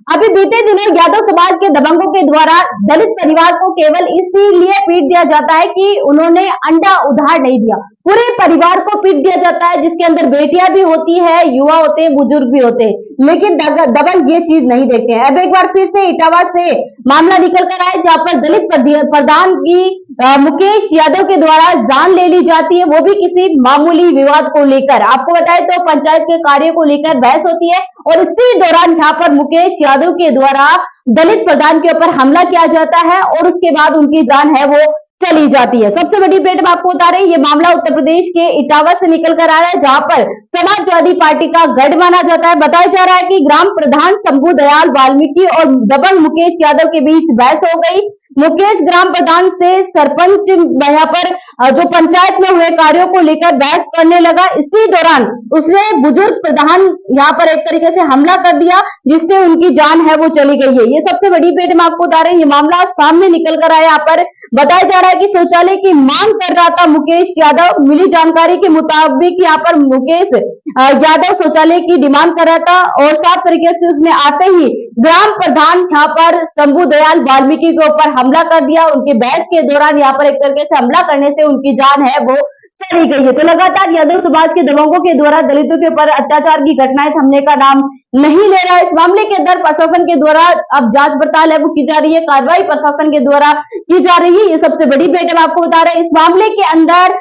अभी बीते दिनों यादव समाज के दबंगों के द्वारा दलित परिवार को केवल इसीलिए पीट दिया जाता है कि उन्होंने अंडा उधार नहीं दिया। पूरे परिवार को पीट दिया जाता है, जिसके अंदर बेटियां भी होती है, युवा होते हैं, बुजुर्ग भी होते हैं, लेकिन दबंग ये चीज नहीं देखते हैं। अब एक बार फिर से इटावा से मामला निकल कर आए, जहां पर दलित प्रधान की मुकेश यादव के द्वारा जान ले ली जाती है, वो भी किसी मामूली विवाद को लेकर। आपको बताएं तो पंचायत के कार्य को लेकर बहस होती है और इसी दौरान यहाँ पर मुकेश यादव के द्वारा दलित प्रधान के ऊपर हमला किया जाता है और उसके बाद उनकी जान है वो चली जाती है। सबसे बड़ी अपडेट में आपको बता रहे हैं, ये मामला उत्तर प्रदेश के इटावा से निकल कर आ रहा है, जहां पर समाजवादी पार्टी का गढ़ माना जाता है। बताया जा रहा है कि ग्राम प्रधान शंभू दयाल वाल्मीकि और दबंग मुकेश यादव के बीच बहस हो गई। मुकेश ग्राम प्रधान से सरपंच यहाँ पर जो पंचायत में हुए कार्यों को लेकर बहस करने लगा। इसी दौरान उसने बुजुर्ग प्रधान यहाँ पर एक तरीके से हमला कर दिया, जिससे उनकी जान है वो चली गई है। ये सबसे बड़ी अपडेट में आपको बता रहे हैं, ये मामला सामने निकल कर आया। यहाँ पर बताया जा रहा है कि शौचालय की मांग कर रहा था मुकेश यादव। मिली जानकारी के मुताबिक यहाँ पर मुकेश यादव शौचालय की डिमांड कर रहा था और साफ तरीके से उसने आते ही ग्राम प्रधान यहाँ पर शंभू दयाल वाल्मीकि के ऊपर हमला कर दिया। उनके बहस के दौरान यहाँ पर एक तरीके से हमला करने से उनकी जान है वो चली गई है। तो लगातार यादव समाज के दबंगों के द्वारा दलितों के ऊपर अत्याचार की घटनाएं थमने का नाम नहीं ले रहा है। इस मामले के अंदर प्रशासन के द्वारा अब जांच पड़ताल है वो की जा रही है, कार्रवाई प्रशासन के द्वारा की जा रही है। ये सबसे बड़ी अपडेट हम आपको बता रहे हैं। इस मामले के अंदर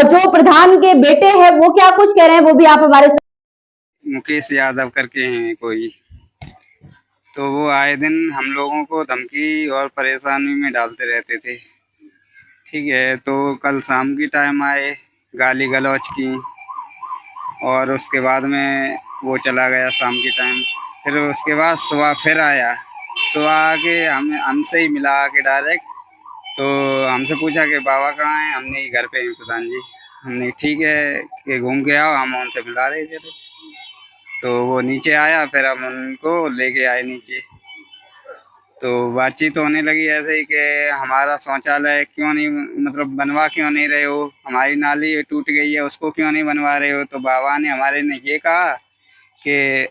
जो प्रधान के बेटे हैं वो क्या कुछ कह रहे हैं, वो भी आप हमारे मुकेश यादव करके हैं कोई, तो वो आए दिन हम लोगों को धमकी और परेशानी में डालते रहते थे। ठीक है, तो कल शाम की टाइम आए, गाली गलौज की और उसके बाद में वो चला गया शाम की टाइम। फिर उसके बाद सुबह फिर आया, सुबह आके हमसे ही मिला के डायरेक्ट। तो हमसे पूछा कि बाबा कहाँ हैं, हमने घर पे हैं प्रधान जी। हमने ठीक है कि घूम के आओ, हम उनसे मिला रहे थे। तो वो नीचे आया, फिर हम उनको लेके आए नीचे। तो बातचीत होने लगी ऐसे ही कि हमारा शौचालय क्यों नहीं, मतलब बनवा क्यों नहीं रहे हो, हमारी नाली टूट गई है उसको क्यों नहीं बनवा रहे हो। तो बाबा ने हमारे ने ये कहा कि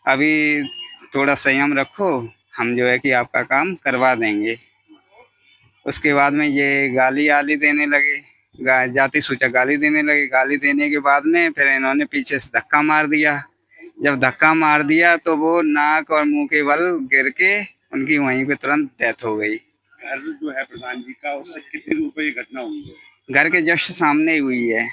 अभी थोड़ा संयम रखो, हम जो है कि आपका काम करवा देंगे। उसके बाद में ये गाली आली देने लगे, जाति सूचक गाली देने लगे। गाली देने के बाद में फिर इन्होंने पीछे से धक्का मार दिया। जब धक्का मार दिया तो वो नाक और मुंह के बल गिर के उनकी वहीं पे तुरंत डेथ हो गई। घर जो है प्रधान जी का, उससे कितनी दूर पर ये घटना हुई है? घर के जस्ट सामने ही हुई है।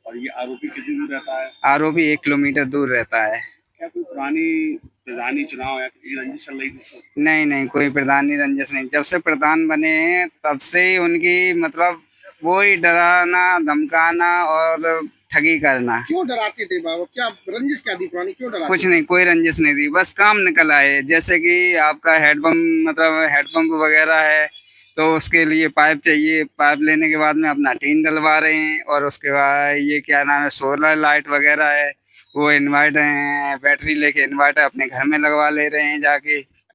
और ये आरोपी कितनी दूर रहता है? आरोपी 1 किलोमीटर दूर रहता है। क्या कोई पुरानी प्रधानी चुनाव या किसी रंजिश चल रही थी? नहीं नहीं, कोई प्रधानी रंजिश नहीं। जब से प्रधान बने हैं तब से ही उनकी मतलब वो ही डराना धमकाना और ठगी करना। क्यों डराते थे बाबा? क्या रंजिश क्या थी पुरानी, क्यों डराते? कुछ नहीं, कोई रंजिश नहीं थी, बस काम निकल आए। जैसे कि आपका हेडपम्प, मतलब हेडपम्प वगैरह है तो उसके लिए पाइप चाहिए, पाइप लेने के बाद में अपना टीन डलवा रहे हैं। और उसके बाद ये क्या नाम है, सोलर लाइट वगैरह है, वो इन्वर्टर बैटरी लेके इन्वर्टर अपने घर में लगवा ले रहे हैं जाके।